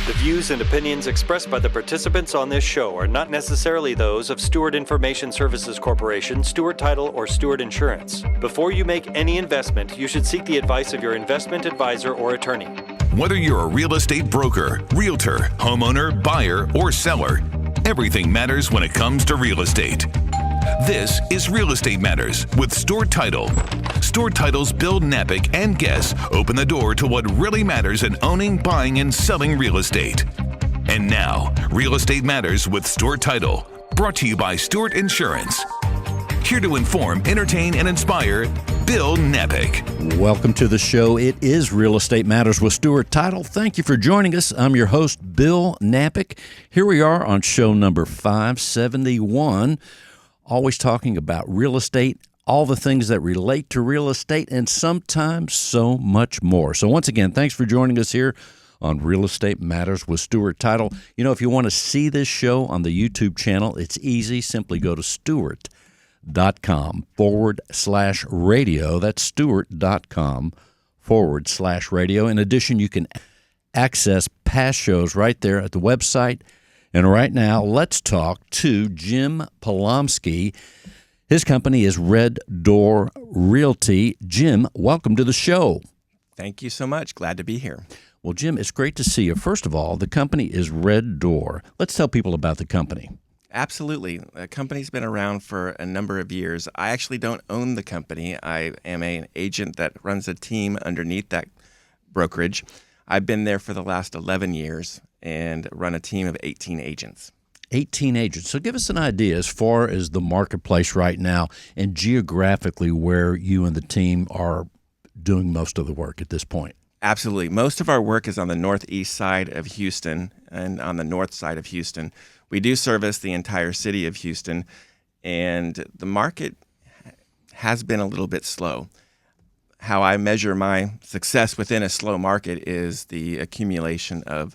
The views and opinions expressed by the participants on this show are not necessarily those of Stewart Information Services Corporation, Stewart Title, or Stewart Insurance. Before you make any investment, you should seek the advice of your investment advisor or attorney. Whether you're a real estate broker, realtor, homeowner, buyer, or seller, everything matters when it comes to real estate. This is Real Estate Matters with Stewart Title. Stewart Title's Bill Knapik and guests open the door to what really matters in owning, buying, and selling real estate. And now, Real Estate Matters with Stewart Title, brought to you by Stewart Insurance. Here to inform, entertain, and inspire, Bill Knapik. Welcome to the show. It is Real Estate Matters with Stewart Title. Thank you for joining us. I'm your host, Bill Knapik. Here we are on show number 571, always talking about real estate, all the things that relate to real estate, and sometimes so much more. So once again, thanks for joining us here on Real Estate Matters with Stewart Title. You know, if you want to see this show on the YouTube channel, it's easy. Simply go to stewart.com/radio. That's stewart.com/radio. In addition, you can access past shows right there at the website. And right now, let's talk to Jim Polomsky. His company is Red Door Realty. Jim, welcome to the show. Thank you so much. Glad to be here. Well, Jim, it's great to see you. First of all, the company is Red Door. Let's tell people about the company. Absolutely. The company's been around for a number of years. I actually don't own the company. I am an agent that runs a team underneath that brokerage. I've been there for the last 11 years and run a team of 18 agents. 18 agents. So give us an idea as far as the marketplace right now and geographically where you and the team are doing most of the work at this point. Absolutely. Most of our work is on the northeast side of Houston and on the north side of Houston. We do service the entire city of Houston, and the market has been a little bit slow. How I measure my success within a slow market is the accumulation of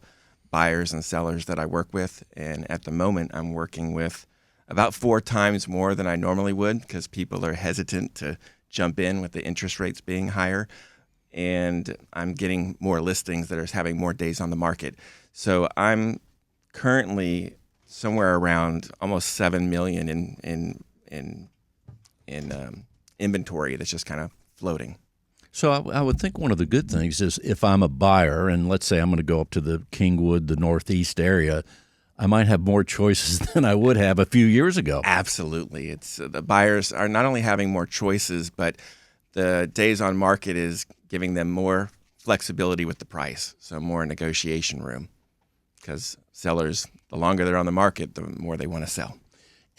buyers and sellers that I work with. And at the moment, I'm working with about 4 times more than I normally would because people are hesitant to jump in with the interest rates being higher. And I'm getting more listings that are having more days on the market. So I'm currently somewhere around almost 7 million in inventory that's just kind of floating. So I would think one of the good things is if I'm a buyer and let's say I'm going to go up to the Kingwood, the Northeast area, I might have more choices than I would have a few years ago. Absolutely. It's the buyers are not only having more choices, but the days on market is giving them more flexibility with the price, so more negotiation room because sellers, the longer they're on the market, the more they want to sell.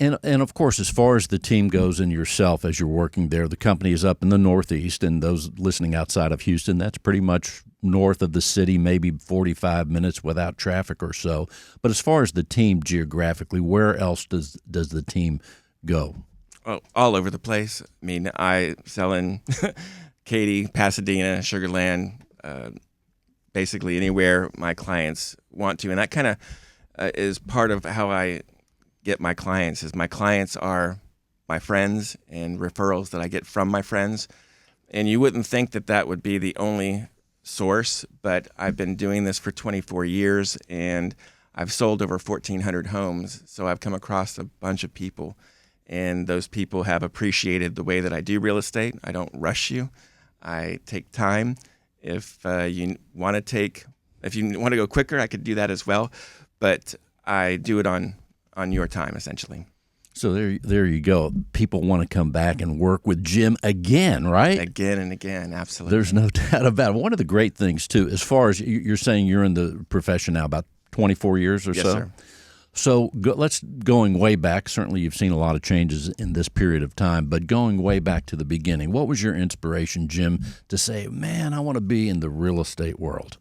And of course, as far as the team goes and yourself as you're working there, the company is up in the Northeast, and those listening outside of Houston, that's pretty much north of the city, maybe 45 minutes without traffic or so. But as far as the team geographically, where else does the team go? Oh, all over the place. I mean, I sell in Katy, Pasadena, Sugar Land, basically anywhere my clients want to. And that kind of is part of how I get my clients is my clients are my friends and referrals that I get from my friends. And you wouldn't think that that would be the only source, but I've been doing this for 24 years and I've sold over 1,400 homes. So I've come across a bunch of people, and those people have appreciated the way that I do real estate. I don't rush you. I take time. If you want to go quicker, I could do that as well. But I do it on your time, essentially. So there you go. People want to come back and work with Jim again, right? Again and again, absolutely. There's no doubt about it. One of the great things, too, as far as you're saying you're in the profession now about 24 years or yes, so? Sir. So going way back, certainly you've seen a lot of changes in this period of time, but going way back to the beginning, what was your inspiration, Jim, to say, man, I want to be in the real estate world?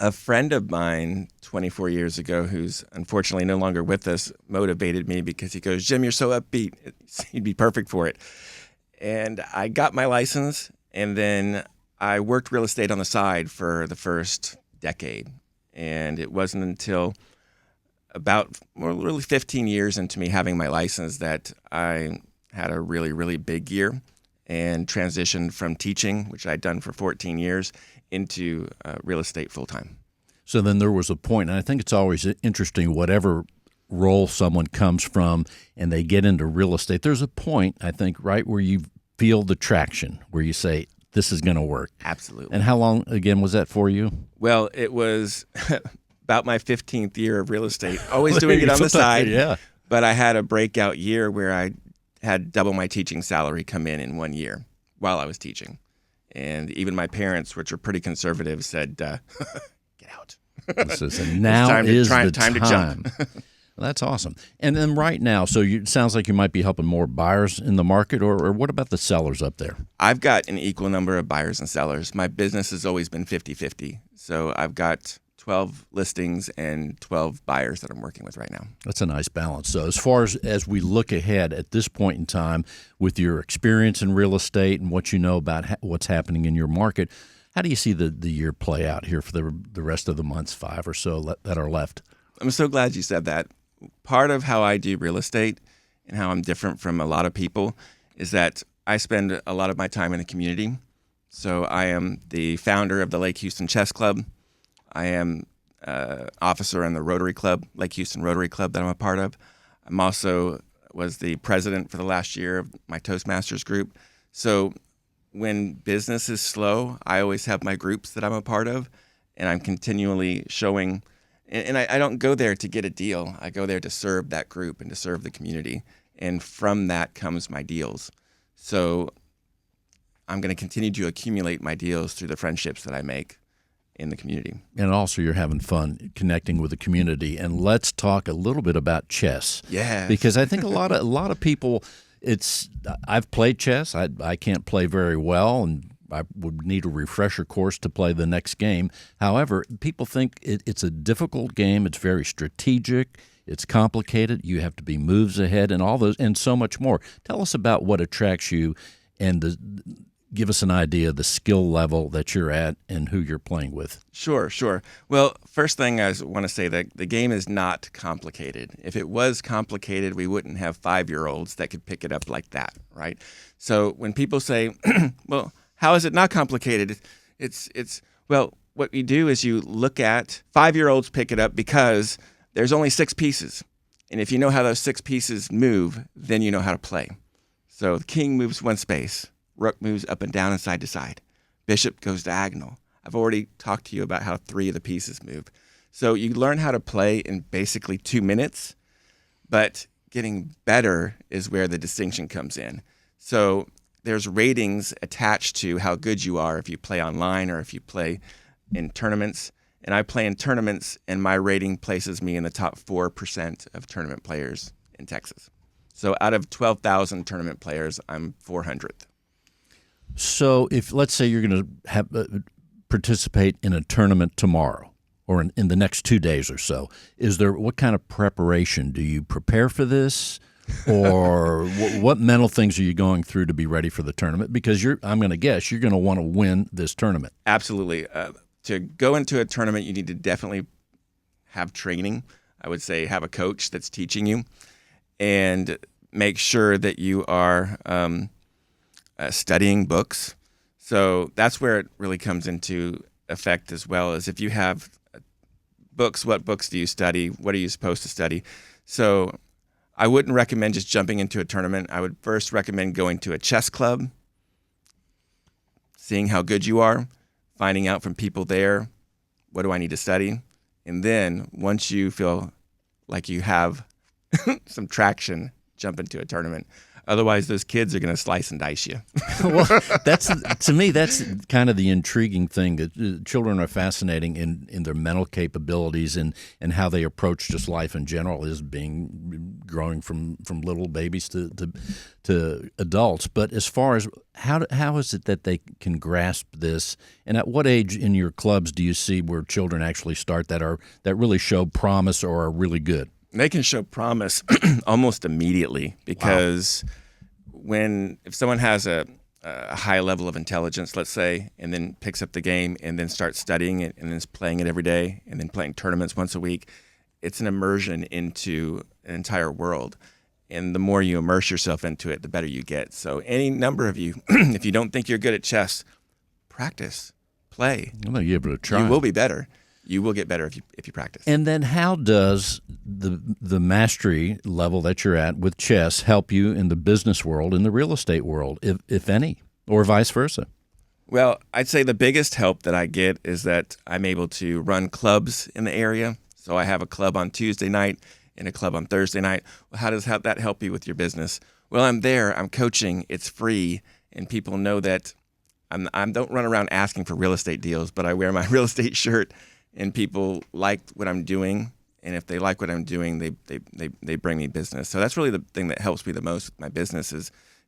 A friend of mine 24 years ago, who's unfortunately no longer with us, motivated me because he goes, Jim, you're so upbeat. You'd be perfect for it. And I got my license, and then I worked real estate on the side for the first decade. And it wasn't until about really 15 years into me having my license that I had a really, really big year and transitioned from teaching, which I'd done for 14 years, into real estate full-time. So then there was a point, and I think it's always interesting, whatever role someone comes from and they get into real estate, there's a point, I think, right, where you feel the traction, where you say, this is going to work. Absolutely. And how long, again, was that for you? Well, it was about my 15th year of real estate, always doing it on the side. Yeah. But I had a breakout year where I had double my teaching salary come in 1 year while I was teaching. And even my parents, which are pretty conservative, said, get out. This is, and now time is to, the time to jump. Well, that's awesome. And then right now, so it sounds like you might be helping more buyers in the market, or what about the sellers up there? I've got an equal number of buyers and sellers. My business has always been 50-50. So I've got 12 listings and 12 buyers that I'm working with right now. That's a nice balance. So as far as we look ahead at this point in time, with your experience in real estate and what you know about what's happening in your market, how do you see the year play out here for the rest of the months, 5 or so that are left? I'm so glad you said that. Part of how I do real estate and how I'm different from a lot of people is that I spend a lot of my time in the community. So I am the founder of the Lake Houston Chess Club. I am officer in the Rotary Club, Lake Houston Rotary Club, that I'm a part of. I'm also was the president for the last year of my Toastmasters group. So when business is slow, I always have my groups that I'm a part of, and I'm continually showing. And I don't go there to get a deal. I go there to serve that group and to serve the community. And from that comes my deals. So I'm going to continue to accumulate my deals through the friendships that I make in the community. And also you're having fun connecting with the community. And let's talk a little bit about chess. Yeah. Because I think a lot of people, I've played chess. I can't play very well, and I would need a refresher course to play the next game. However, people think it's a difficult game. It's very strategic. It's complicated. You have to be moves ahead and all those and so much more. Tell us about what attracts you and give us an idea of the skill level that you're at and who you're playing with. Sure. Well, first thing I want to say that the game is not complicated. If it was complicated, we wouldn't have 5-year-olds that could pick it up like that, right? So when people say, well, how is it not complicated? Well, what you do is you look at 5-year-olds pick it up because there's only 6 pieces. And if you know how those 6 pieces move, then you know how to play. So the king moves 1 space. Rook moves up and down and side to side. Bishop goes diagonal. I've already talked to you about how 3 of the pieces move. So you learn how to play in basically 2 minutes, but getting better is where the distinction comes in. So there's ratings attached to how good you are if you play online or if you play in tournaments. And I play in tournaments, and my rating places me in the top 4% of tournament players in Texas. So out of 12,000 tournament players, I'm 400th. So if, let's say, you're going to have participate in a tournament tomorrow or in the next 2 days or so, what kind of preparation? Do you prepare for this? Or what mental things are you going through to be ready for the tournament? Because I'm going to guess you're going to want to win this tournament. Absolutely. To go into a tournament, you need to definitely have training. I would say have a coach that's teaching you, and make sure that you are studying books. So that's where it really comes into effect, as well as if you have books, what books do you study? What are you supposed to study? So I wouldn't recommend just jumping into a tournament. I would first recommend going to a chess club, seeing how good you are, finding out from people there, what do I need to study? And then once you feel like you have some traction, jump into a tournament. Otherwise, those kids are going to slice and dice you. Well, to me, that's kind of the intriguing thing. That children are fascinating in their mental capabilities and how they approach just life in general, is growing from little babies to adults. But as far as how is it that they can grasp this, and at what age in your clubs do you see where children actually start that really show promise or are really good? They can show promise almost immediately, because if someone has a high level of intelligence, let's say, and then picks up the game and then starts studying it and then is playing it every day and then playing tournaments once a week, it's an immersion into an entire world. And the more you immerse yourself into it, the better you get. So any number of you, if you don't think you're good at chess, practice, play. I'm going to give it a try. You will be better. you will get better if you practice. And then how does the mastery level that you're at with chess help you in the business world, in the real estate world, if any, or vice versa? Well, I'd say the biggest help that I get is that I'm able to run clubs in the area. So I have a club on Tuesday night and a club on Thursday night. Well, how does that help you with your business? Well, I'm there, I'm coaching, it's free, and people know that I don't run around asking for real estate deals, but I wear my real estate shirt, and people like what I'm doing. And if they like what I'm doing, they bring me business. So that's really the thing that helps me the most with my business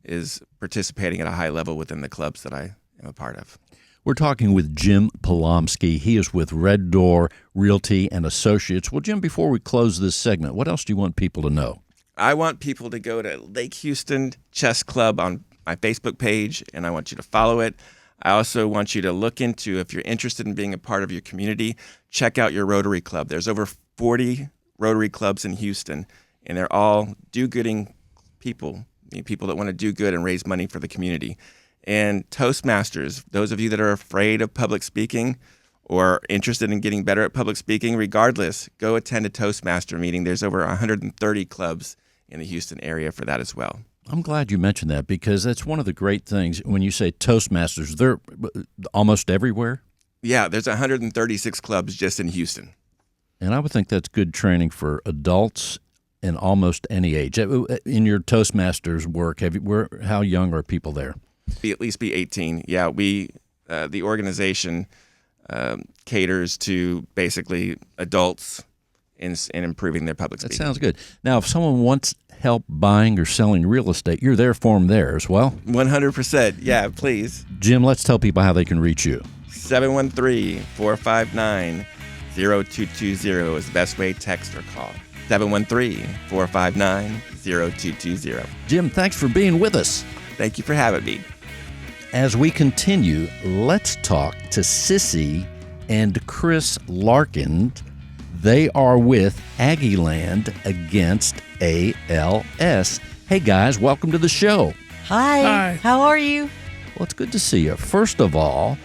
is participating at a high level within the clubs that I am a part of. We're talking with Jim Polomsky. He is with Red Door Realty and Associates. Well, Jim, before we close this segment, what else do you want people to know? I want people to go to Lake Houston Chess Club on my Facebook page, and I want you to follow it. I also want you to look into, if you're interested in being a part of your community, check out your Rotary Club. There's over 40 Rotary Clubs in Houston, and they're all do-gooding people, people that want to do good and raise money for the community. And Toastmasters, those of you that are afraid of public speaking or interested in getting better at public speaking, regardless, go attend a Toastmaster meeting. There's over 130 clubs in the Houston area for that as well. I'm glad you mentioned that because that's one of the great things. When you say Toastmasters, they're almost everywhere? Yeah, there's 136 clubs just in Houston. And I would think that's good training for adults in almost any age. In your Toastmasters work, how young are people there? At least be 18. Yeah, the organization caters to basically adults in improving their public speaking. That sounds good. Now, if someone wants help buying or selling real estate, you're there for them there as well? 100%. Yeah, please. Jim, let's tell people how they can reach you. 713-459-0220 is the best way, text or call. 713-459-0220. Jim, thanks for being with us. Thank you for having me. As we continue, let's talk to Sissy and Chris Larkin. They are with Aggieland against ALS. Hey guys, welcome to the show. Hi. How are you? Well, it's good to see you. First of all,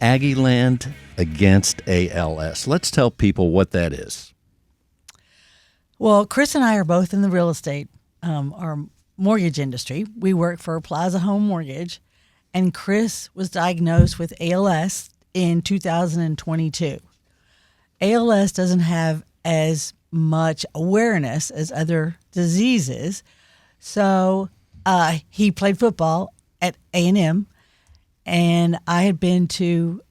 Aggieland against ALS. Let's tell people what that is. Well, Chris and I are both in the real estate or mortgage industry. We work for Plaza Home Mortgage, and Chris was diagnosed with ALS in 2022. ALS doesn't have as much awareness as other diseases. So he played football at A&M, and I had been to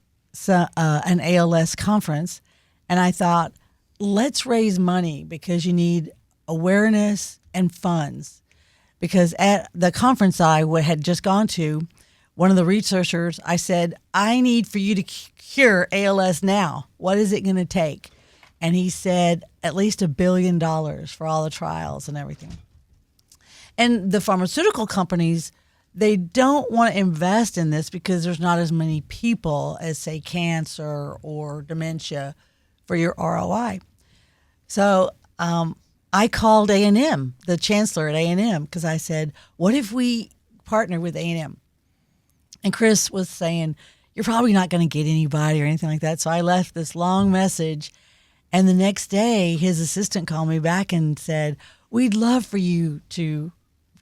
an ALS conference, and I thought, let's raise money because you need awareness and funds. Because at the conference I had just gone to, one of the researchers, I said, I need for you to cure ALS now. What is it going to take? And he said, at least $1 billion for all the trials and everything. And the pharmaceutical companies, they don't want to invest in this because there's not as many people as, say, cancer or dementia for your ROI. So I called A&M, the chancellor at A&M, because I said, what if we partner with A&M? And Chris was saying, you're probably not going to get anybody or anything like that. So I left this long message. And the next day, his assistant called me back and said, we'd love for you to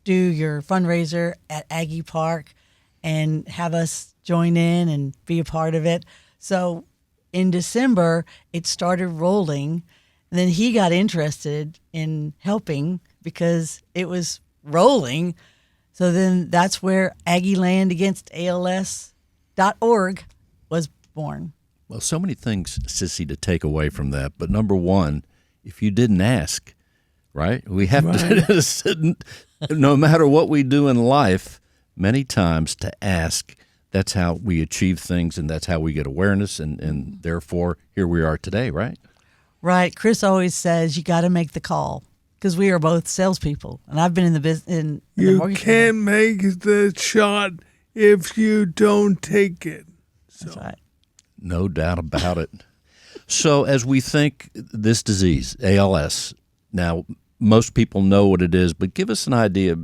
do your fundraiser at Aggie Park and have us join in and be a part of it. So in December, it started rolling. And then he got interested in helping because it was rolling. So then that's where AggielandAgainstALS.org was born. Well, so many things, Sissy, to take away from that. But number one, if you didn't ask, right? We have to, no matter what we do in life, many times to ask. That's how we achieve things, and that's how we get awareness, and therefore here we are today, right? Right. Chris always says you got to make the call because we are both salespeople, and I've been in the business. You can't make the shot if you don't take it. So. That's right. No doubt about it. So as we think this disease, ALS, now most people know what it is, but give us an idea.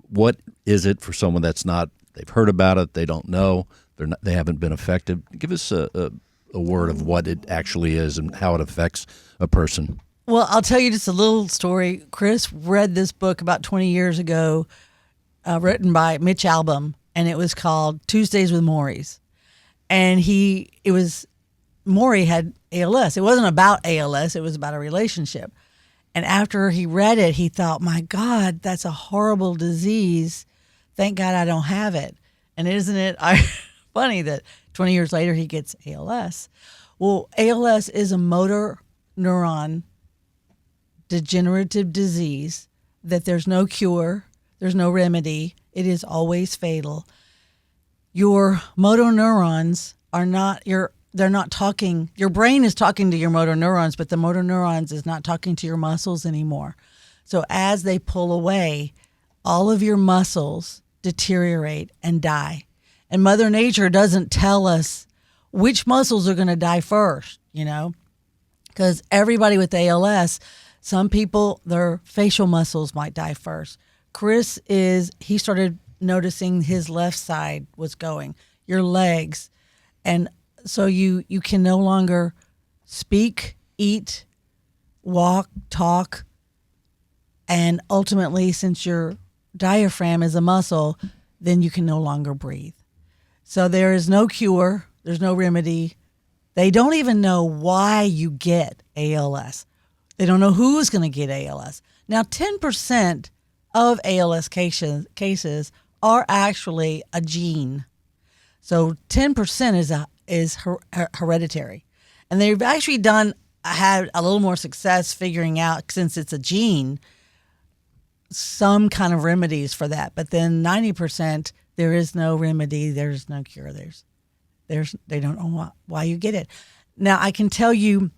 What is it for someone that's not, they've heard about it, they don't know, they haven't been affected. Give us a word of what it actually is and how it affects a person. Well, I'll tell you just a little story. Chris read this book about 20 years ago, written by Mitch Albom, and it was called Tuesdays with Maury's. And Maury had ALS. It wasn't about ALS. It was about a relationship. And after he read it, he thought, my God, that's a horrible disease. Thank God I don't have it. And isn't it funny that 20 years later he gets ALS? Well, ALS is a motor neuron degenerative disease that there's no cure, there's no remedy. It is always fatal. Your motor neurons are not they're not talking. Your brain is talking to your motor neurons, but the motor neurons is not talking to your muscles anymore. So as they pull away, all of your muscles deteriorate and die. And Mother Nature doesn't tell us which muscles are going to die first, because everybody with ALS, some people, their facial muscles might die first. Chris he started noticing his left side was going, your legs. And so you can no longer speak, eat, walk, talk. And ultimately, since your diaphragm is a muscle, then you can no longer breathe. So there is no cure. There's no remedy. They don't even know why you get ALS. They don't know who's going to get ALS. Now, 10% of ALS cases are actually a gene. So 10% is hereditary. And they've actually had a little more success figuring out, since it's a gene, some kind of remedies for that. But then 90%, there is no remedy. There's no cure. They don't know why you get it. Now, I can tell you,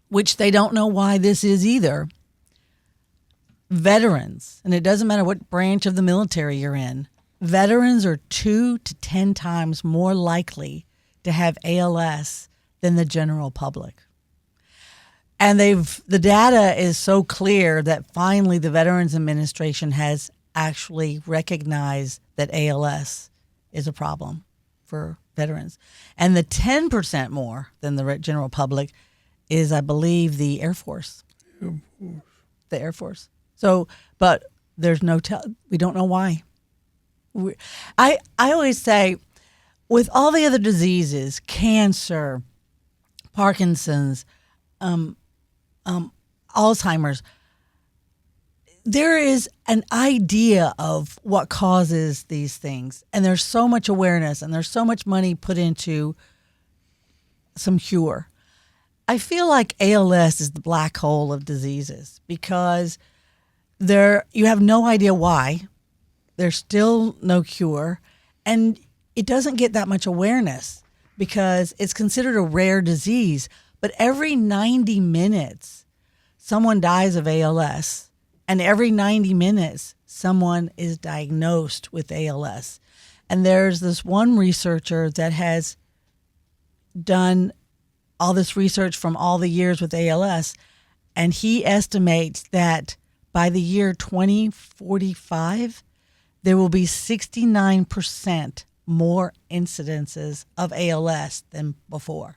which they don't know why this is either, veterans, and it doesn't matter what branch of the military you're in, veterans are 2 to 10 times more likely to have ALS than the general public. And the data is so clear that finally the Veterans Administration has actually recognized that ALS is a problem for veterans. And the 10% more than the general public is, I believe, the Air Force. The Air Force. So, but there's we don't know why. I always say, with all the other diseases, cancer, Parkinson's, Alzheimer's, there is an idea of what causes these things. And there's so much awareness and there's so much money put into some cure. I feel like ALS is the black hole of diseases because you have no idea why. There's still no cure. And it doesn't get that much awareness because it's considered a rare disease. But every 90 minutes, someone dies of ALS. And every 90 minutes, someone is diagnosed with ALS. And there's this one researcher that has done all this research from all the years with ALS, and he estimates that by the year 2045, there will be 69% more incidences of ALS than before.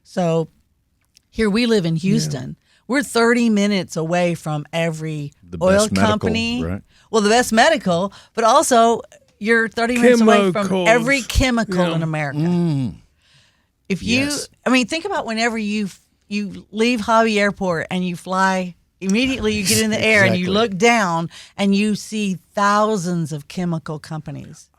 So here we live in Houston. Yeah. We're 30 minutes away from every oil company. Medical, right? Well, the best medical, but also you're 30 minutes away from every chemical in America. Mm. If you, think about whenever you leave Hobby Airport and you fly, immediately you get in the air and you look down and you see thousands of chemical companies.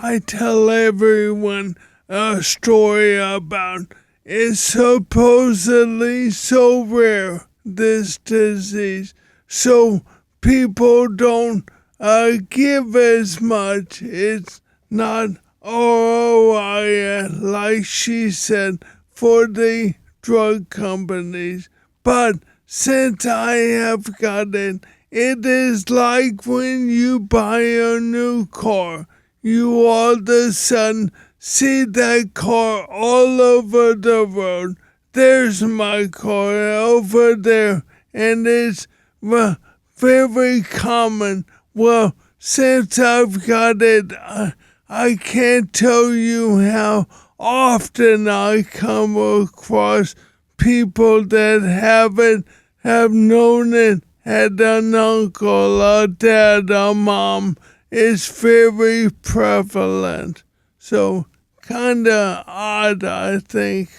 I tell everyone a story about it's supposedly so rare, this disease, so people don't give as much. It's not ROI, like she said, for the drug companies. But since I have got it, it is like when you buy a new car. You all of a sudden see that car all over the road. There's my car over there, and it's very common. Well, since I've got it, I can't tell you how often I come across people that have known it, had an uncle, a dad, a mom. It's very prevalent. So kind of odd, I think.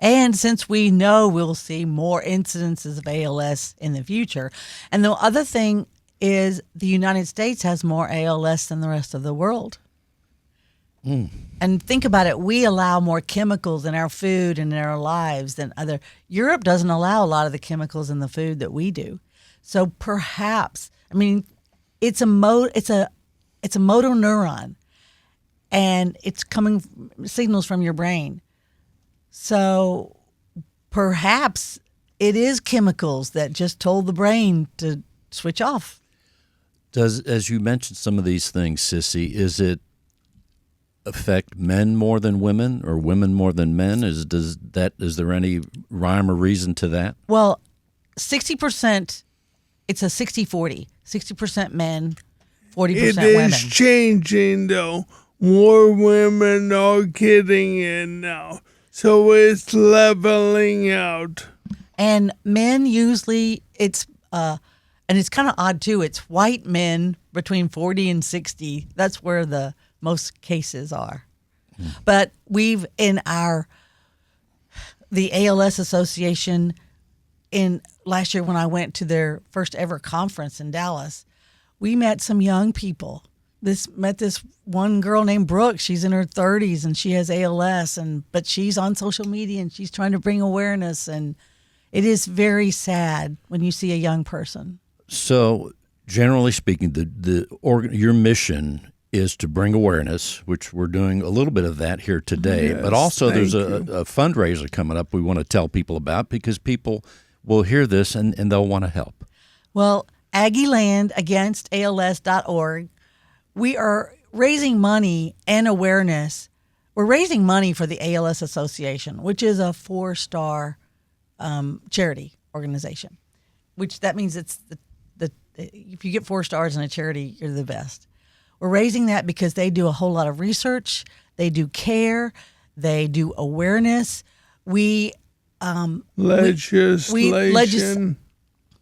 And since we know we'll see more incidences of ALS in the future, and the other thing is the United States has more ALS than the rest of the world. And think about it, we allow more chemicals in our food and in our lives than other. Europe doesn't allow a lot of the chemicals in the food that we do. So perhaps, I mean, it's a motor neuron, and it's coming signals from your brain. So perhaps it is chemicals that just told the brain to switch off. As you mentioned some of these things, Sissy, is it affect men more than women or women more than men? Is there any rhyme or reason to that? Well, 60%, it's a 60-40. 60% men, 40% It women. is changing, though. More women are getting it now. So it's leveling out. And men usually, and it's kind of odd too, it's white men between 40 and 60. That's where the most cases are. But we've, the ALS Association, in last year when I went to their first ever conference in Dallas, we met some young people. Met this one girl named Brooke. She's in her 30s and she has ALS, but she's on social media and she's trying to bring awareness. And it is very sad when you see a young person. So, generally speaking, your mission is to bring awareness, which we're doing a little bit of that here today. Yes, but also, there's thank a fundraiser coming up we want to tell people about because people will hear this and they'll want to help. Well, AggieLandAgainstALS.org. We are raising money and awareness. We're raising money for the ALS Association, which is a 4-star charity organization. Which that means it's if you get 4 stars in a charity, you're the best. We're raising that because they do a whole lot of research, they do care, they do awareness. We legislation.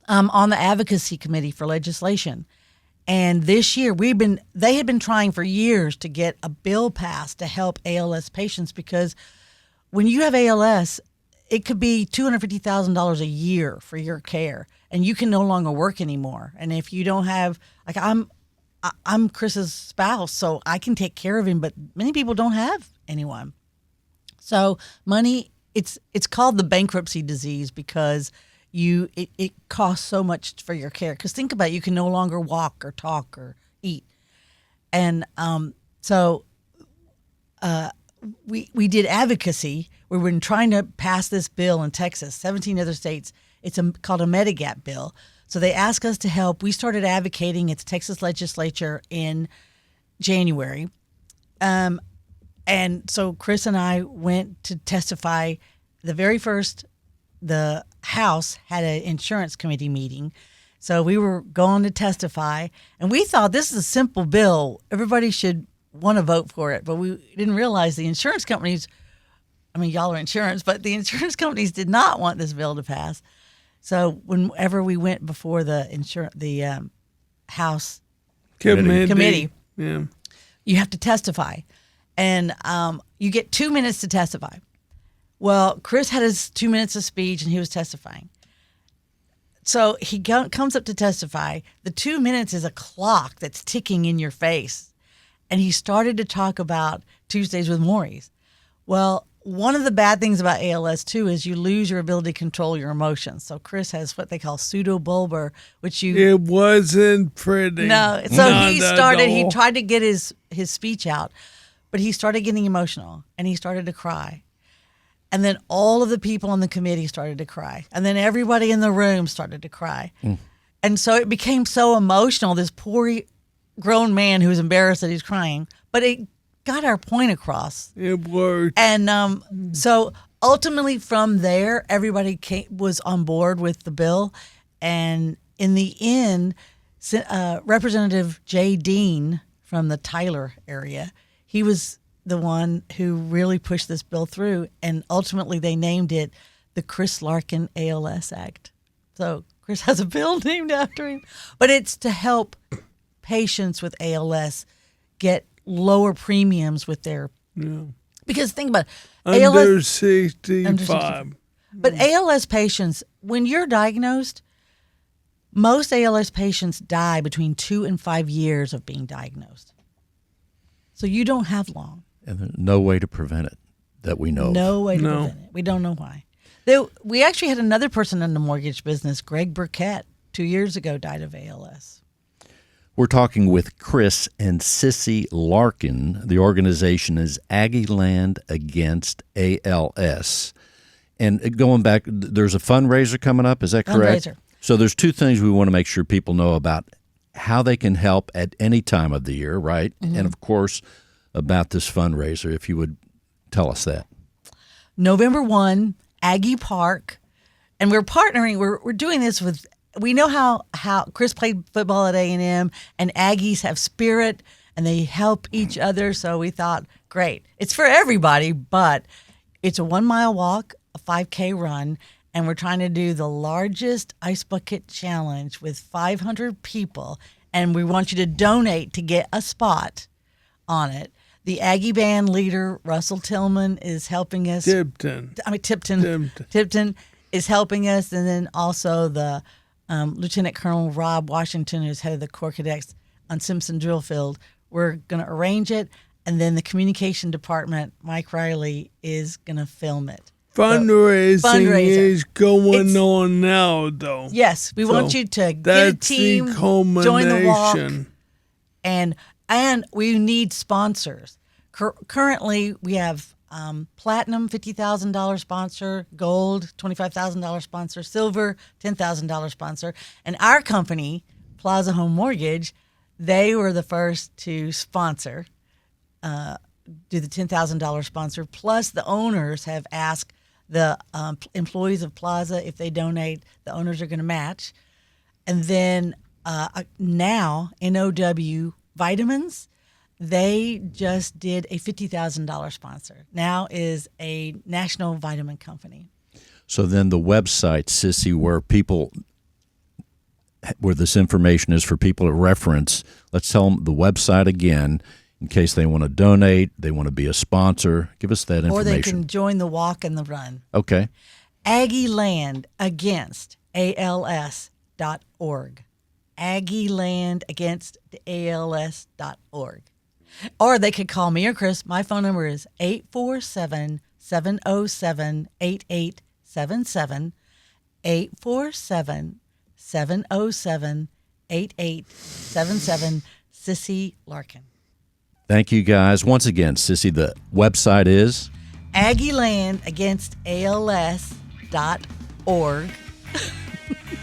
On the advocacy committee for legislation. And this year they had been trying for years to get a bill passed to help ALS patients, because when you have ALS, it could be $250,000 a year for your care, and you can no longer work anymore. And if you don't have, like I'm Chris's spouse, so I can take care of him, but many people don't have anyone. So money, it's called the bankruptcy disease because it costs so much for your care. Because think about it, you can no longer walk or talk or eat. And we did advocacy. We've been trying to pass this bill in Texas, 17 other states. It's called a Medigap bill. So they asked us to help. We started advocating at the Texas legislature in January. And so Chris and I went to testify. The House had an insurance committee meeting. So we were going to testify. And we thought this is a simple bill. Everybody should want to vote for it. But we didn't realize the insurance companies, I mean, y'all are insurance, but the insurance companies did not want this bill to pass. So whenever we went before the House committee, yeah, you have to testify. And you get 2 minutes to testify. Well, Chris had his 2 minutes of speech and he was testifying. So he comes up to testify. The 2 minutes is a clock that's ticking in your face. And he started to talk about Tuesdays with Maurice. Well, one of the bad things about ALS, too, is you lose your ability to control your emotions. So Chris has what they call pseudobulbar, which It wasn't pretty. No. So Not he tried to get his speech out, but he started getting emotional, and he started to cry. And then all of the people on the committee started to cry. And then everybody in the room started to cry. And so it became so emotional, this poor grown man who was embarrassed that he's crying. But it got our point across. It worked. And so ultimately from there, everybody was on board with the bill. And in the end, Representative Jay Dean from the Tyler area, he was the one who really pushed this bill through, and ultimately they named it the Chris Larkin ALS Act. So Chris has a bill named after him, but it's to help patients with ALS get lower premiums with their. Yeah. Because think about it, under ALS, 65. But ALS patients, when you're diagnosed, most ALS patients die between 2 and 5 years of being diagnosed. So you don't have long. And there's no way to prevent it that we know. No way to prevent it. We don't know why. We actually had another person in the mortgage business, Greg Burkett, 2 years ago, died of ALS. We're talking with Chris and Sissy Larkin. The organization is Aggieland Against ALS. And going back, there's a fundraiser coming up. Is that correct? Fundraiser. So there's two things we want to make sure people know about: how they can help at any time of the year, right? Mm-hmm. And, of course, about this fundraiser, if you would tell us that. November 1, Aggie Park. And we're partnering. We're doing this with – we know how Chris played football at A&M, and Aggies have spirit, and they help each other. So we thought, great. It's for everybody, but it's a 1-mile walk, a 5K run, and we're trying to do the largest ice bucket challenge with 500 people, and we want you to donate to get a spot on it. The Aggie band leader, Russell Tillman, is helping us. Tipton is helping us, and then also the Lieutenant Colonel Rob Washington, who's head of the Corps Cadets on Simpson Drill Field. We're going to arrange it, and then the communication department, Mike Riley, is going to film it. Fundraising is going on now, though. Yes, we want you to get a team, join the walk, and we need sponsors. Currently, we have platinum, $50,000 sponsor, gold, $25,000 sponsor, silver, $10,000 sponsor, and our company, Plaza Home Mortgage, they were the first to sponsor, do the $10,000 sponsor. Plus, the owners have asked the employees of Plaza, if they donate, the owners are going to match. And then now, NOW Vitamins, they just did a $50,000 sponsor. Now is a national vitamin company. So then the website, Sissy, where this information is for people to reference, let's tell them the website again in case they want to donate, they want to be a sponsor. Give us that information. Or they can join the walk and the run. Okay. Aggieland Against ALS.org. Aggieland Against ALS.org. Or they could call me or Chris. My phone number is 847-707-8877. 847-707-8877. Sissy Larkin. Thank you, guys. Once again, Sissy, the website is? Aggieland Against ALS.org.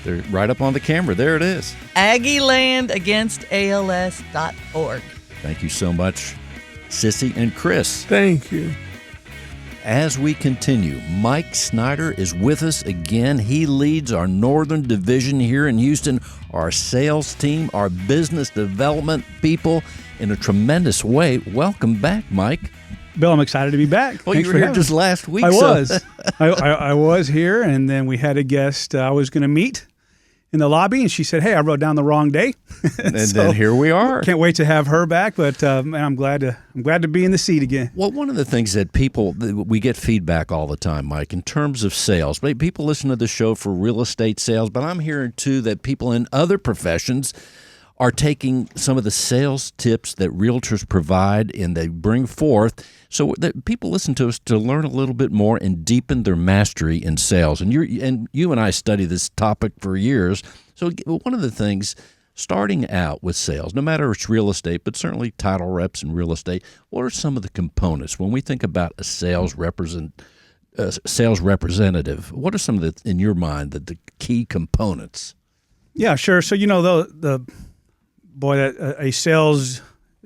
They're right up on the camera. There it is. Aggieland Against ALS.org. Thank you so much, Sissy and Chris. Thank you. As we continue, Mike Snyder is with us again. He leads our Northern Division here in Houston, our sales team, our business development people in a tremendous way. Welcome back, Mike. Bill, I'm excited to be back. Well, Thanks you were here just last week. I was. I was here, and then we had a guest I was going to meet in the lobby, and she said, "Hey, I wrote down the wrong day." And then here we are. Can't wait to have her back, but I'm glad to be in the seat again. Well, one of the things that we get feedback all the time, Mike, in terms of sales. People listen to the show for real estate sales, but I'm hearing too that people in other professions are taking some of the sales tips that realtors provide and they bring forth so that people listen to us to learn a little bit more and deepen their mastery in sales. And you and I study this topic for years. So one of the things, starting out with sales, no matter if it's real estate, but certainly title reps and real estate, what are some of the components when we think about a sales representative? What are some of the, in your mind, the key components? Yeah, sure. So a sales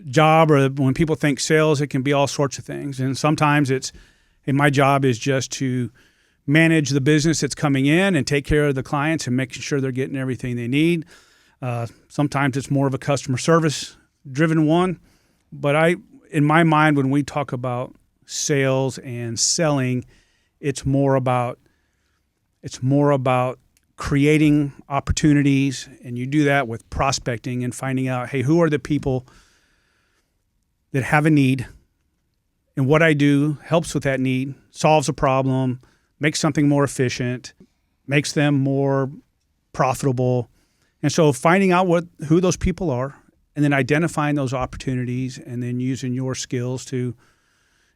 job, or when people think sales, it can be all sorts of things. And sometimes my job is just to manage the business that's coming in and take care of the clients and making sure they're getting everything they need. Sometimes it's more of a customer service driven one. But in my mind, when we talk about sales and selling, it's more about creating opportunities, and you do that with prospecting and finding out, hey, who are the people that have a need, and what I do helps with that need, solves a problem, makes something more efficient, makes them more profitable. And so finding out who those people are, and then identifying those opportunities, and then using your skills to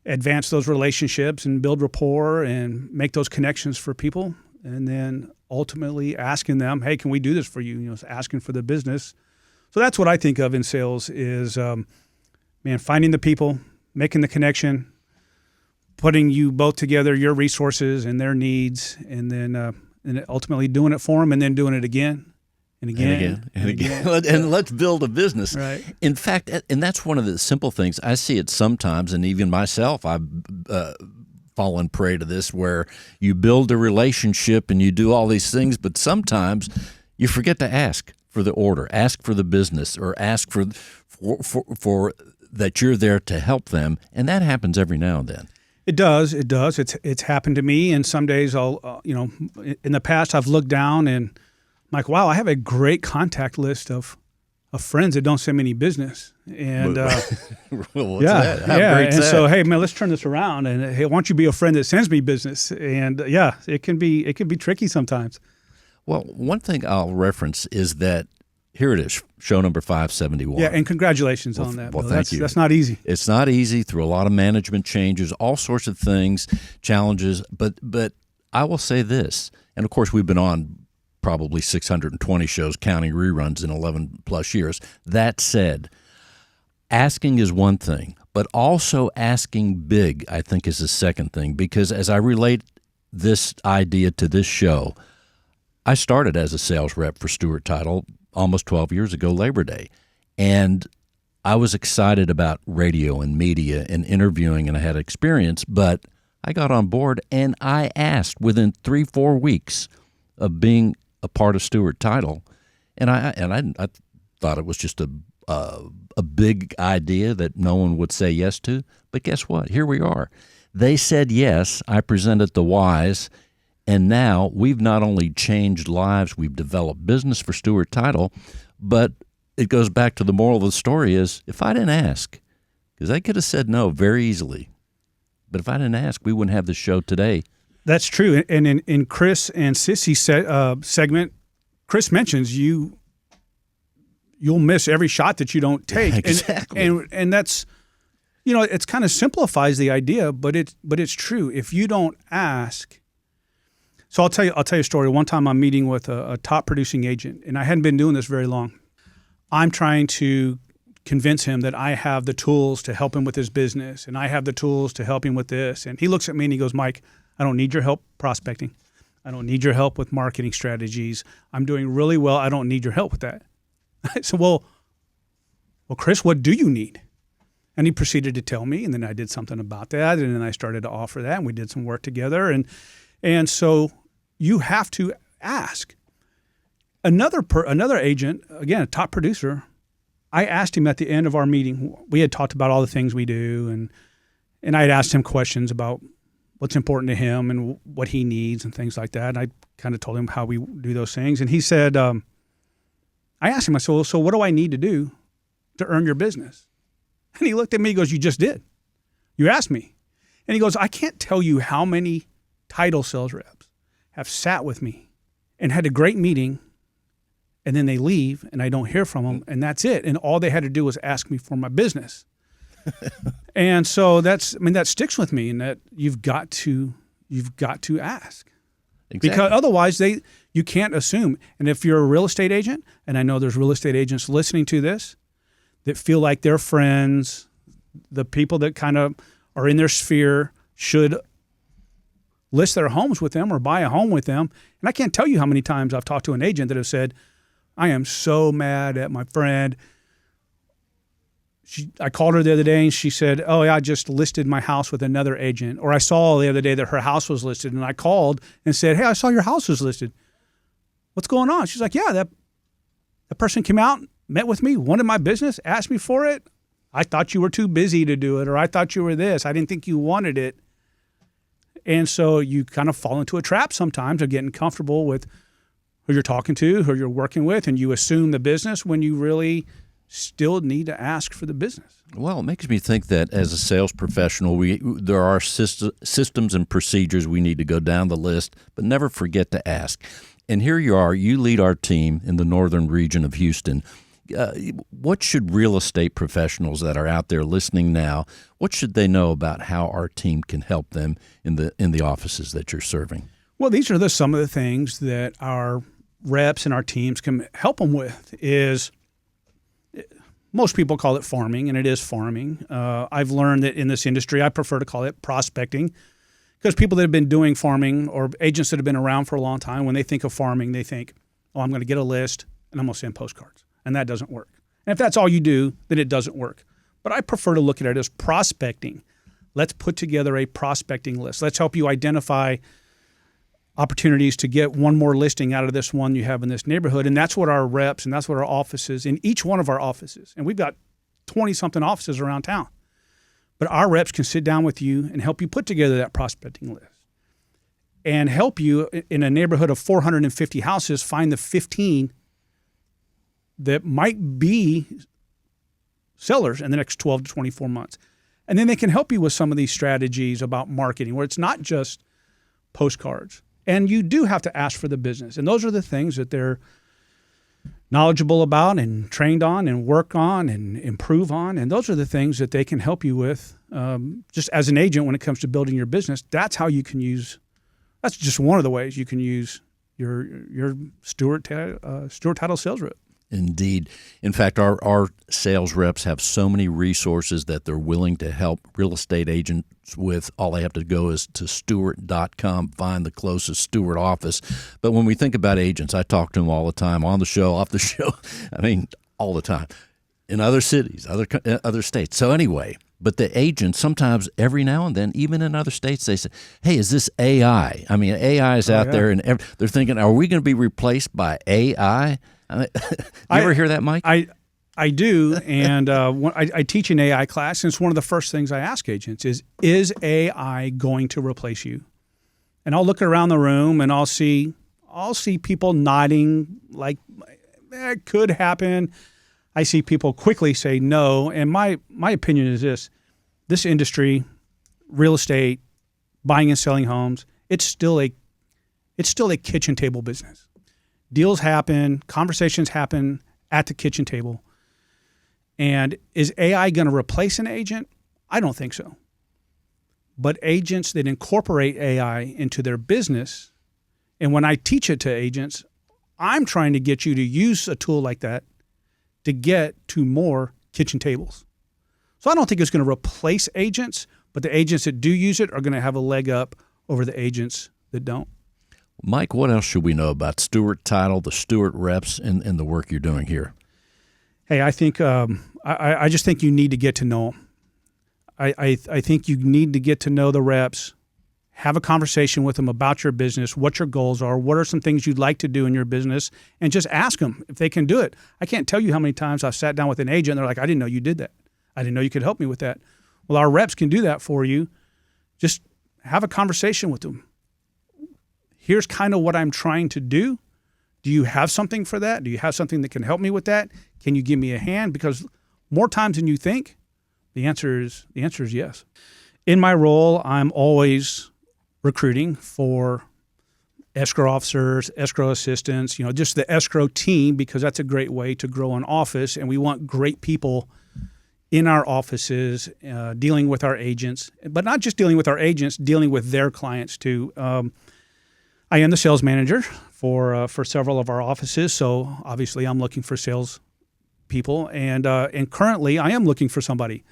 advance those relationships and build rapport and make those connections for people, and then ultimately asking them, hey, can we do this for you? Asking for the business. So that's what I think of in sales is, finding the people, making the connection, putting you both together, your resources and their needs, and then and ultimately doing it for them, and then doing it again. And again. And let's build a business. Right. In fact, and that's one of the simple things. I see it sometimes, and even myself, I've fallen prey to this, where you build a relationship and you do all these things, but sometimes you forget to ask for the order, ask for the business, or ask for that you're there to help them, and that happens every now and then. It does. It's happened to me, and some days I'll, in the past I've looked down and I'm like, wow, I have a great contact list of friends that don't send me any business, and what's that? How great's and that? so hey man, let's turn this around, and hey, why don't you be a friend that sends me business? And it can be tricky sometimes. Well, one thing I'll reference is that here it is, show number 571. Yeah, and congratulations on that. Well, Bill. thank you. That's not easy. It's not easy, through a lot of management changes, all sorts of things, challenges. But I will say this, and of course we've been on probably 620 shows, counting reruns, in 11 plus years. That said, asking is one thing, but also asking big, I think, is the second thing, because as I relate this idea to this show, I started as a sales rep for Stewart Title almost 12 years ago, Labor Day, and I was excited about radio and media and interviewing, and I had experience, but I got on board and I asked within 3-4 weeks of being a part of Stewart Title, and I thought it was just a big idea that no one would say yes to. But guess what? Here we are. They said yes. I presented the whys, and now we've not only changed lives, we've developed business for Stewart Title. But it goes back to the moral of the story is, if I didn't ask, because they could have said no very easily, but if I didn't ask, we wouldn't have the show today. That's true. And in Chris and Sissy's segment, Chris mentions you'll miss every shot that you don't take. Exactly. And that's, it's kind of simplifies the idea, but it's true. If you don't ask. So I'll tell you a story. One time I'm meeting with a top producing agent, and I hadn't been doing this very long. I'm trying to convince him that I have the tools to help him with his business, and I have the tools to help him with this. And he looks at me and he goes, Mike, I don't need your help prospecting. I don't need your help with marketing strategies. I'm doing really well. I don't need your help with that. I said, well, Chris, what do you need? And he proceeded to tell me, and then I did something about that, and then I started to offer that, and we did some work together. And so you have to ask. Another agent, again, a top producer, I asked him at the end of our meeting, we had talked about all the things we do, and I had asked him questions about what's important to him and what he needs and things like that. And I kind of told him how we do those things. And he said, I asked him, I said, well, so what do I need to do to earn your business? And he looked at me, he goes, you just did. You asked me. And he goes, I can't tell you how many title sales reps have sat with me and had a great meeting, and then they leave and I don't hear from them, and that's it. And all they had to do was ask me for my business. And so that sticks with me, and that you've got to ask. Exactly. Because otherwise you can't assume. And if you're a real estate agent, and I know there's real estate agents listening to this that feel like their friends, the people that kind of are in their sphere, should list their homes with them or buy a home with them. And I can't tell you how many times I've talked to an agent that have said, I am so mad at my friend. I called her the other day and she said, oh, yeah, I just listed my house with another agent. Or I saw the other day that her house was listed, and I called and said, hey, I saw your house was listed. What's going on? She's like, yeah, that person came out, met with me, wanted my business, asked me for it. I thought you were too busy to do it, or I thought you were this. I didn't think you wanted it. And so you kind of fall into a trap sometimes of getting comfortable with who you're talking to, who you're working with, and you assume the business when you really still need to ask for the business. Well, it makes me think that as a sales professional, there are systems and procedures we need to go down the list, but never forget to ask. And here you are, you lead our team in the northern region of Houston. What should real estate professionals that are out there listening now, what should they know about how our team can help them in the offices that you're serving? Well, these are some of the things that our reps and our teams can help them with. Is most people call it farming, and it is farming. I've learned that in this industry, I prefer to call it prospecting, because people that have been doing farming or agents that have been around for a long time, when they think of farming, they think, oh, I'm going to get a list and I'm going to send postcards. And that doesn't work. And if that's all you do, then it doesn't work. But I prefer to look at it as prospecting. Let's put together a prospecting list. Let's help you identify opportunities to get one more listing out of this one you have in this neighborhood. And that's what our reps and that's what our offices, in each one of our offices, and we've got 20-something offices around town. But our reps can sit down with you and help you put together that prospecting list and help you in a neighborhood of 450 houses find the 15 that might be sellers in the next 12 to 24 months. And then they can help you with some of these strategies about marketing where it's not just postcards. And you do have to ask for the business. And those are the things that they're knowledgeable about and trained on and work on and improve on. And those are the things that they can help you with just as an agent when it comes to building your business. That's how you can use, that's just one of the ways you can use your Stewart Title sales rep. Indeed. In fact, our sales reps have so many resources that they're willing to help real estate agents with. All they have to go is to Stewart.com, find the closest Stewart office. But when we think about agents, I talk to them all the time, on the show, off the show. I mean, all the time. In other cities, other states. So anyway, but the agents, sometimes every now and then, even in other states, they say, hey, is this AI? I mean, AI is out there, and they're thinking, are we going to be replaced by AI? You ever hear that, Mike? I do, and I teach an AI class, and it's one of the first things I ask agents is AI going to replace you? And I'll look around the room, and I'll see people nodding like it could happen. I see people quickly say no, and my opinion is this industry, real estate, buying and selling homes, it's still a kitchen table business. Deals happen, conversations happen at the kitchen table. And is AI going to replace an agent? I don't think so. But agents that incorporate AI into their business, and when I teach it to agents, I'm trying to get you to use a tool like that to get to more kitchen tables. So I don't think it's going to replace agents, but the agents that do use it are going to have a leg up over the agents that don't. Mike, what else should we know about Stewart Title, the Stewart reps, and the work you're doing here? Hey, I think I just think you need to get to know them. I think you need to get to know the reps, have a conversation with them about your business, what your goals are, what are some things you'd like to do in your business, and just ask them if they can do it. I can't tell you how many times I've sat down with an agent and they're like, I didn't know you did that. I didn't know you could help me with that. Well, our reps can do that for you. Just have a conversation with them. Here's kind of what I'm trying to do. Do you have something for that? Do you have something that can help me with that? Can you give me a hand? Because more times than you think, the answer is yes. In my role, I'm always recruiting for escrow officers, escrow assistants, just the escrow team, because that's a great way to grow an office. And we want great people in our offices, dealing with our agents, but not just dealing with our agents, dealing with their clients too. I am the sales manager for several of our offices, so obviously I'm looking for sales people, and currently I am looking for somebody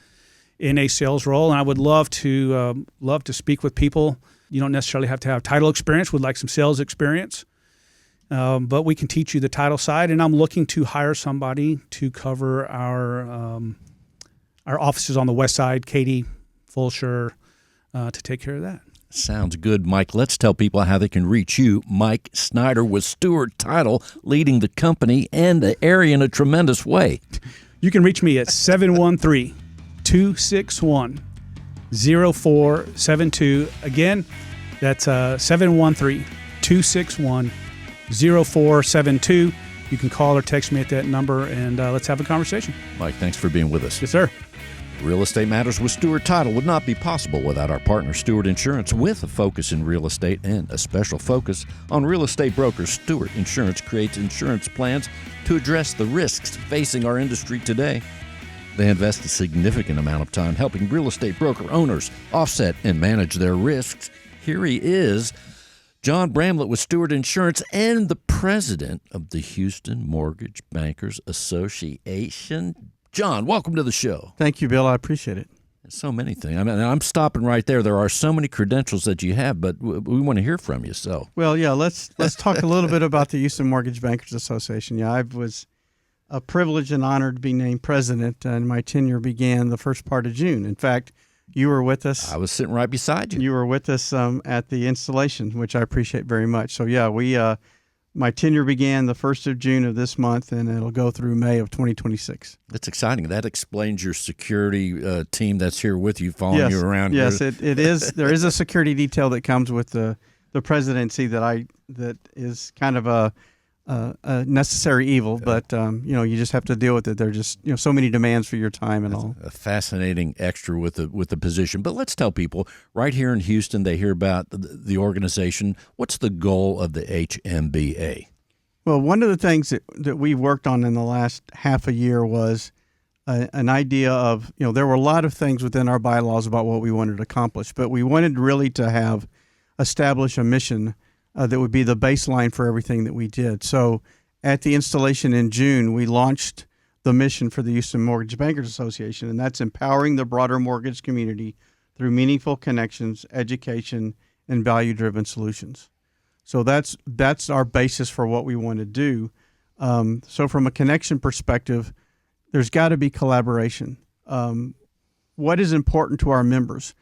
in a sales role, and I would love to speak with people. You don't necessarily have to have title experience; would like some sales experience, but we can teach you the title side. And I'm looking to hire somebody to cover our offices on the west side, Katy, Fulshire, to take care of that. Sounds good, Mike. Let's tell people how they can reach you. Mike Snyder with Stewart Title, leading the company and the area in a tremendous way. You can reach me at 713-261-0472. Again, that's 713-261-0472. You can call or text me at that number, and let's have a conversation. Mike, thanks for being with us. Yes, sir. Real Estate Matters with Stewart Title would not be possible without our partner, Stewart Insurance. With a focus in real estate and a special focus on real estate brokers, Stewart Insurance creates insurance plans to address the risks facing our industry today. They invest a significant amount of time helping real estate broker owners offset and manage their risks. Here he is, John Bramlett with Stewart Insurance and the president of the Houston Mortgage Bankers Association. John, welcome to the show. Thank you, Bill. I appreciate it. So many things. I mean, I'm stopping right there. There are so many credentials that you have, but we want to hear from you. So, well, yeah, let's talk a little bit about the Houston Mortgage Bankers Association. Yeah, I was privileged and honored to be named president, and my tenure began the first part of June. In fact, you were with us. I was sitting right beside you. You were with us at the installation, which I appreciate very much. So, yeah, my tenure began the 1st of June of this month, and it'll go through May of 2026. That's exciting. That explains your security team that's here with you, following you around. Yes, it is. There is a security detail that comes with the presidency that is kind of a necessary evil, but you just have to deal with it. There are just so many demands for your time and all. A fascinating extra with the position. But let's tell people right here in Houston, they hear about the organization. What's the goal of the HMBA? Well, one of the things that we worked on in the last half a year was an idea of there were a lot of things within our bylaws about what we wanted to accomplish, but we wanted really to establish a mission that would be the baseline for everything that we did. So at the installation in June, we launched the mission for the Houston Mortgage Bankers Association, and that's empowering the broader mortgage community through meaningful connections, education, and value-driven solutions. So that's our basis for what we want to do. So from a connection perspective, there's got to be collaboration. What is important to our members?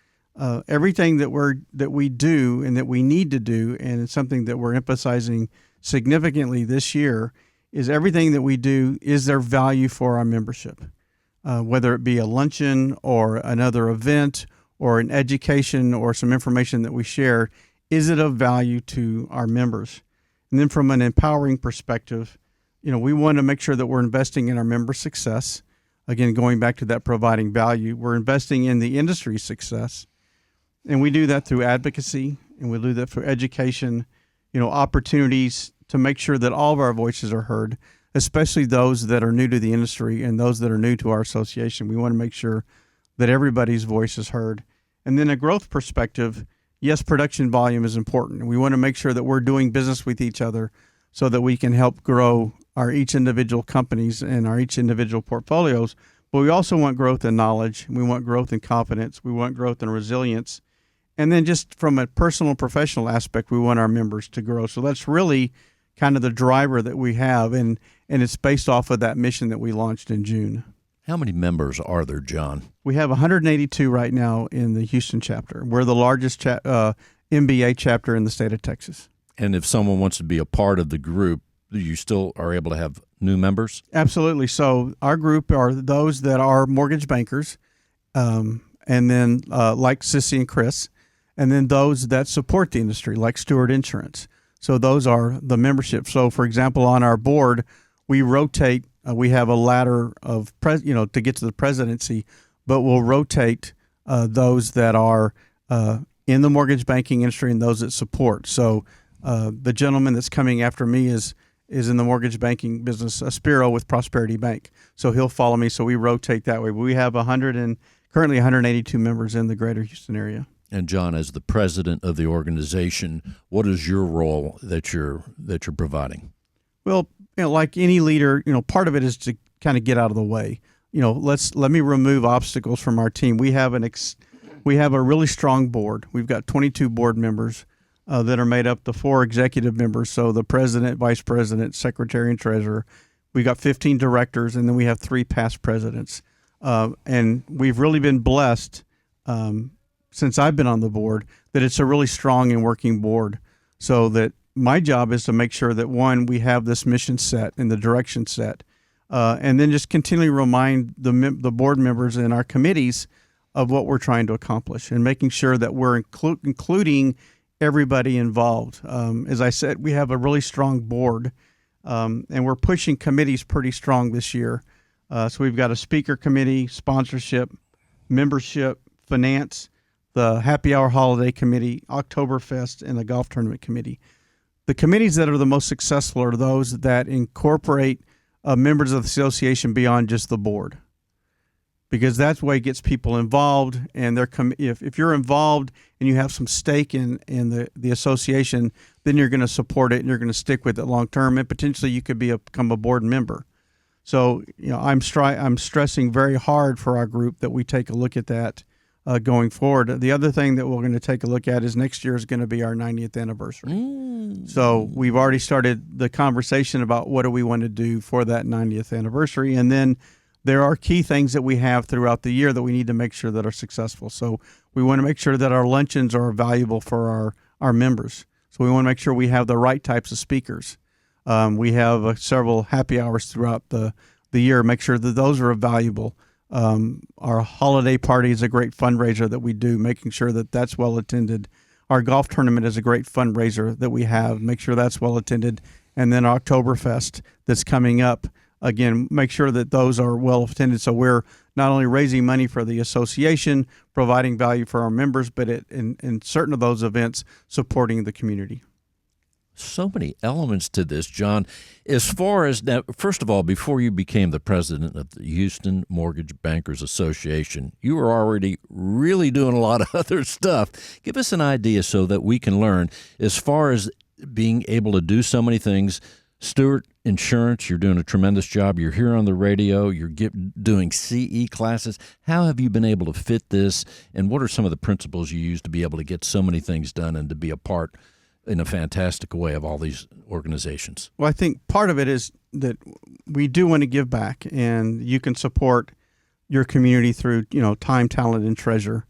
Everything that we do and that we need to do, and it's something that we're emphasizing significantly this year, is everything that we do, is there value for our membership? Whether it be a luncheon or another event or an education or some information that we share, is it of value to our members? And then from an empowering perspective, we want to make sure that we're investing in our member success. Again, going back to that providing value, we're investing in the industry's success. And we do that through advocacy, and we do that through education, opportunities to make sure that all of our voices are heard, especially those that are new to the industry and those that are new to our association. We want to make sure that everybody's voice is heard. And then a growth perspective, yes, production volume is important. We want to make sure that we're doing business with each other so that we can help grow our each individual companies and our each individual portfolios. But we also want growth in knowledge. We want growth in confidence. We want growth in resilience. And then just from a personal and professional aspect, we want our members to grow. So that's really kind of the driver that we have, and it's based off of that mission that we launched in June. How many members are there, John? We have 182 right now in the Houston chapter. We're the largest MBA chapter in the state of Texas. And if someone wants to be a part of the group, you still are able to have new members? Absolutely. So our group are those that are mortgage bankers, and then like Sissy and Chris, and then those that support the industry, like Stewart Insurance. So those are the membership. So, for example, on our board, we rotate. We have a ladder of to get to the presidency, but we'll rotate those that are in the mortgage banking industry and those that support. So the gentleman that's coming after me is in the mortgage banking business, Spiro with Prosperity Bank. So he'll follow me. So we rotate that way. But we have currently 182 members in the greater Houston area. And John, as the president of the organization, what is your role that you're providing? Well, like any leader, part of it is to kind of get out of the way. Let me remove obstacles from our team. We have a really strong board. We've got 22 board members that are made up the 4 executive members. So the president, vice president, secretary, and treasurer. We got 15 directors, and then we have 3 past presidents. And we've really been blessed since I've been on the board that it's a really strong and working board. So that my job is to make sure that, one, we have this mission set and the direction set, and then just continually remind the board members and our committees of what we're trying to accomplish, and making sure that we're including everybody involved. As I said, we have a really strong board, and we're pushing committees pretty strong this year. So we've got a speaker committee, sponsorship, membership, finance, the Happy Hour Holiday Committee, Oktoberfest, and the Golf Tournament Committee. The committees that are the most successful are those that incorporate members of the association beyond just the board, because that's the way it gets people involved. And if you're involved and you have some stake in the association, then you're going to support it and you're going to stick with it long term, and potentially you could become a board member. So, I'm stressing very hard for our group that we take a look at that going forward. The other thing that we're going to take a look at is next year is going to be our 90th anniversary. So we've already started the conversation about what do we want to do for that 90th anniversary. And then there are key things that we have throughout the year that we need to make sure that are successful. So we want to make sure that our luncheons are valuable for our members. So we want to make sure we have the right types of speakers. We have several happy hours throughout the year. Make sure that those are valuable. Our holiday party is a great fundraiser that we do, making sure that that's well attended. Our golf tournament is a great fundraiser that we have. Make sure that's well attended. And then Oktoberfest that's coming up. Again, make sure that those are well attended. So we're not only raising money for the association, providing value for our members, but in certain of those events, supporting the community. So many elements to this, John. As far as now, first of all, before you became the president of the Houston Mortgage Bankers Association, you were already really doing a lot of other stuff. Give us an idea so that we can learn as far as being able to do so many things. Stewart Insurance, you're doing a tremendous job. You're here on the radio. You're doing CE classes. How have you been able to fit this, and what are some of the principles you use to be able to get so many things done and to be a part in a fantastic way of all these organizations? Well, I think part of it is that we do want to give back, and you can support your community through, time, talent, and treasure.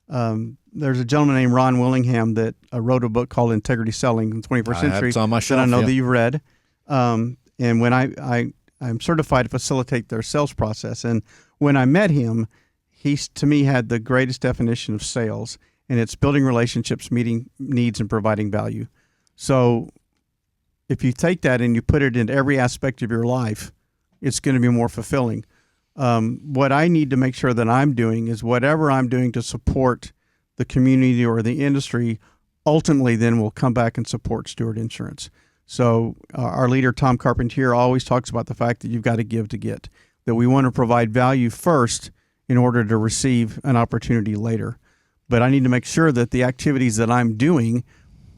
There's a gentleman named Ron Willingham that wrote a book called Integrity Selling in the 21st Century. It's on my shelf, that I know yeah. that you've read. And when I'm certified to facilitate their sales process, and when I met him, he to me had the greatest definition of sales. And it's building relationships, meeting needs, and providing value. So if you take that and you put it into every aspect of your life, it's going to be more fulfilling. What I need to make sure that I'm doing is whatever I'm doing to support the community or the industry, ultimately then will come back and support Stewart Insurance. So our leader, Tom Carpentier, always talks about the fact that you've got to give to get, that we want to provide value first in order to receive an opportunity later. But I need to make sure that the activities that I'm doing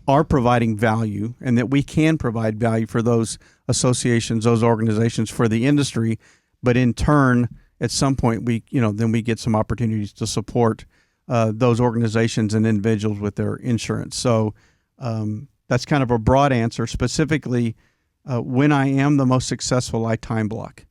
are providing value, and that we can provide value for those associations, those organizations, for the industry. But in turn, at some point, then we get some opportunities to support those organizations and individuals with their insurance. So that's kind of a broad answer. Specifically, when I am the most successful, I time block.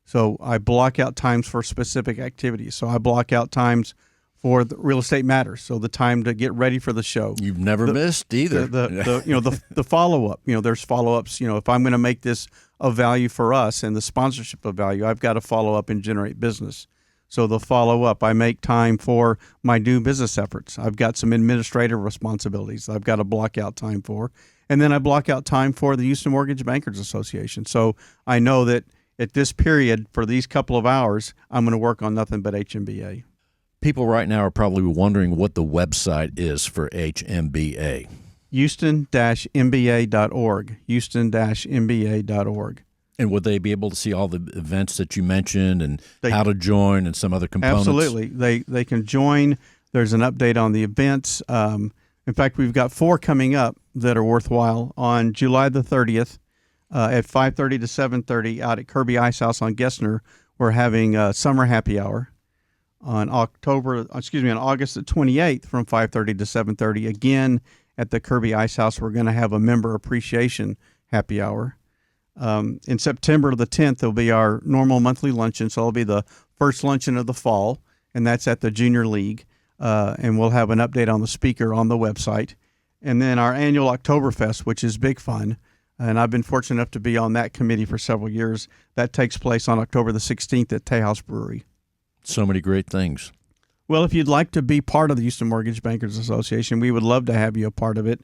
So I block out times for specific activities. So I block out times for the Real Estate Matters, so the time to get ready for the show. You've never missed either. The follow up. There's follow ups. If I'm going to make this of value for us and the sponsorship of value, I've got to follow up and generate business. So the follow up, I make time for my new business efforts. I've got some administrative responsibilities I've got to block out time for, and then I block out time for the Houston Mortgage Bankers Association. So I know that at this period, for these couple of hours, I'm going to work on nothing but HMBA. People right now are probably wondering what the website is for HMBA. Houston-MBA.org. Houston-MBA.org. And would they be able to see all the events that you mentioned and how to join and some other components? Absolutely. They can join. There's an update on the events. In fact, we've got 4 coming up that are worthwhile. On July the 30th at 5:30 to 7:30 out at Kirby Ice House on Gessner, we're having a summer happy hour. On August the 28th from 5:30 to 7:30, again at the Kirby Ice House, we're going to have a member appreciation happy hour. In September the 10th, there'll be our normal monthly luncheon, so it'll be the first luncheon of the fall, and that's at the Junior League, and we'll have an update on the speaker on the website. And then our annual Oktoberfest, which is big fun. And I've been fortunate enough to be on that committee for several years. That takes place on October the 16th at Tejas Brewery. So many great things. Well, if you'd like to be part of the Houston Mortgage Bankers Association, we would love to have you a part of it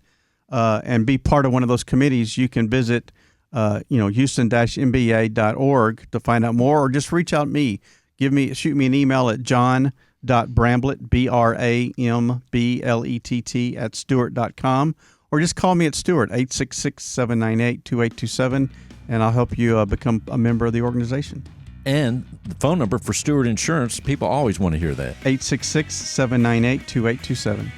and be part of one of those committees. You can visit houston-mba.org to find out more, or just reach out to me. Shoot me an email at john.bramblett, BRAMBLETT @stewart.com, or just call me at Stewart, 866-798-2827, and I'll help you become a member of the organization. And the phone number for Stewart Insurance, people always want to hear that. 866-798-2827.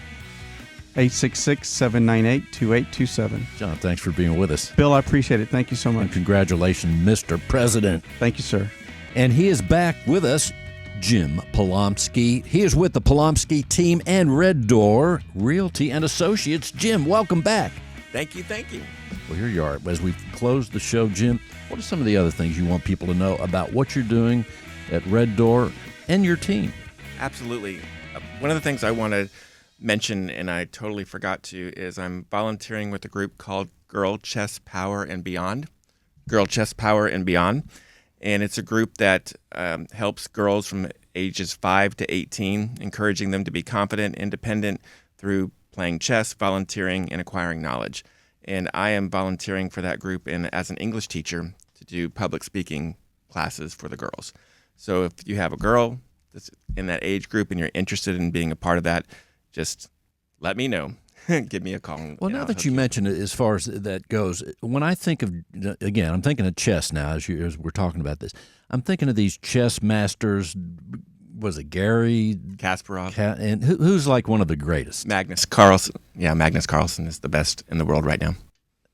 866-798-2827. John, thanks for being with us. Bill, I appreciate it. Thank you so much. And congratulations, Mr. President. Thank you, sir. And he is back with us, Jim Polomsky. He is with the Polomsky team and Red Door Realty and Associates. Jim, welcome back. Thank you. Well, here you are. As we close the show, Jim, what are some of the other things you want people to know about what you're doing at Red Door and your team? Absolutely. One of the things I want to mention, and I totally forgot to, is I'm volunteering with a group called Girl Chess Power and Beyond. Girl Chess Power and Beyond. And it's a group that helps girls from ages 5 to 18, encouraging them to be confident, independent through playing chess, volunteering, and acquiring knowledge. And I am volunteering for that group as an English teacher to do public speaking classes for the girls. So if you have a girl that's in that age group and you're interested in being a part of that, just let me know. Give me a call. Well, now that you mention it, as far as that goes, when I think of, again, I'm thinking of chess now as we're talking about this. I'm thinking of these chess masters. Was it Gary Kasparov? And who's like one of the greatest? Magnus Carlsen. Yeah, Magnus Carlsen is the best in the world right now.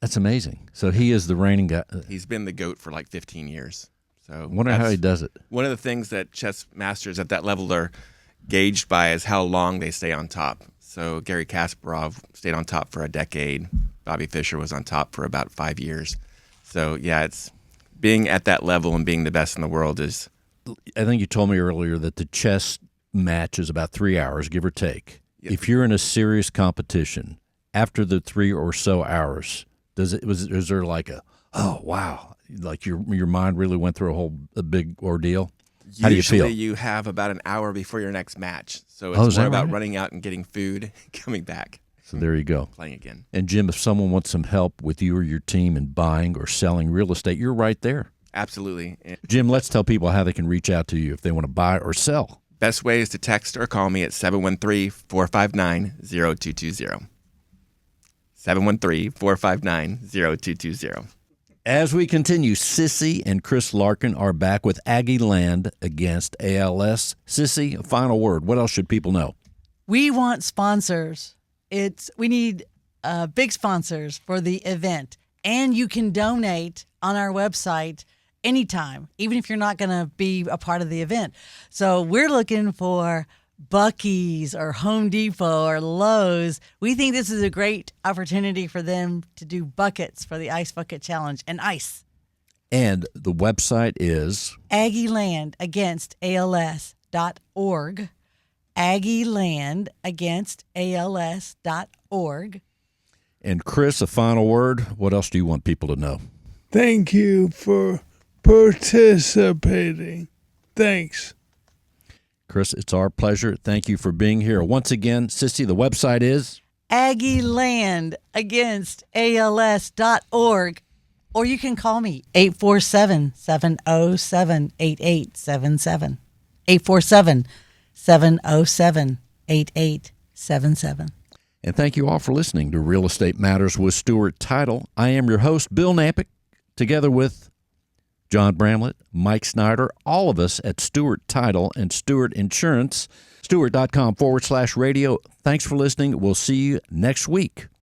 That's amazing. So he is the reigning guy. He's been the GOAT for like 15 years. So wonder how he does it. One of the things that chess masters at that level are gauged by is how long they stay on top. So Gary Kasparov stayed on top for a decade. Bobby Fischer was on top for about 5 years. So yeah, it's being at that level and being the best in the world is. I think you told me earlier that the chess match is about 3 hours, give or take. Yep. If you're in a serious competition, after the 3 or so hours, is there like oh wow, like your mind really went through a big ordeal? How do you feel? Usually you have about an hour before your next match. So it's more about running out and getting food, coming back. So there you go. Playing again. And Jim, if someone wants some help with you or your team in buying or selling real estate, you're right there. Absolutely. Jim, let's tell people how they can reach out to you if they want to buy or sell. Best way is to text or call me at 713-459-0220. 713-459-0220. As we continue, Sissy and Chris Larkin are back with Aggie Land against ALS. Sissy, a final word. What else should people know? We want sponsors. We need big sponsors for the event. And you can donate on our website anytime, even if you're not going to be a part of the event. So we're looking for Buc-ee's or Home Depot or Lowe's. We think this is a great opportunity for them to do buckets for the Ice Bucket Challenge and ice. And the website is AggieLandAgainstALS.org. AggieLandAgainstALS.org. And Chris, a final word. What else do you want people to know? Thank you for participating. Thanks. Chris, it's our pleasure. Thank you for being here. Once again, Sissy, the website is AggieLandAgainstALS.org. Or you can call me, 847-707-8877. 847-707-8877. And thank you all for listening to Real Estate Matters with Stewart Title. I am your host, Bill Knapik, together with John Bramlett, Mike Snyder, all of us at Stewart Title and Stewart Insurance, Stewart.com/radio. Thanks for listening. We'll see you next week.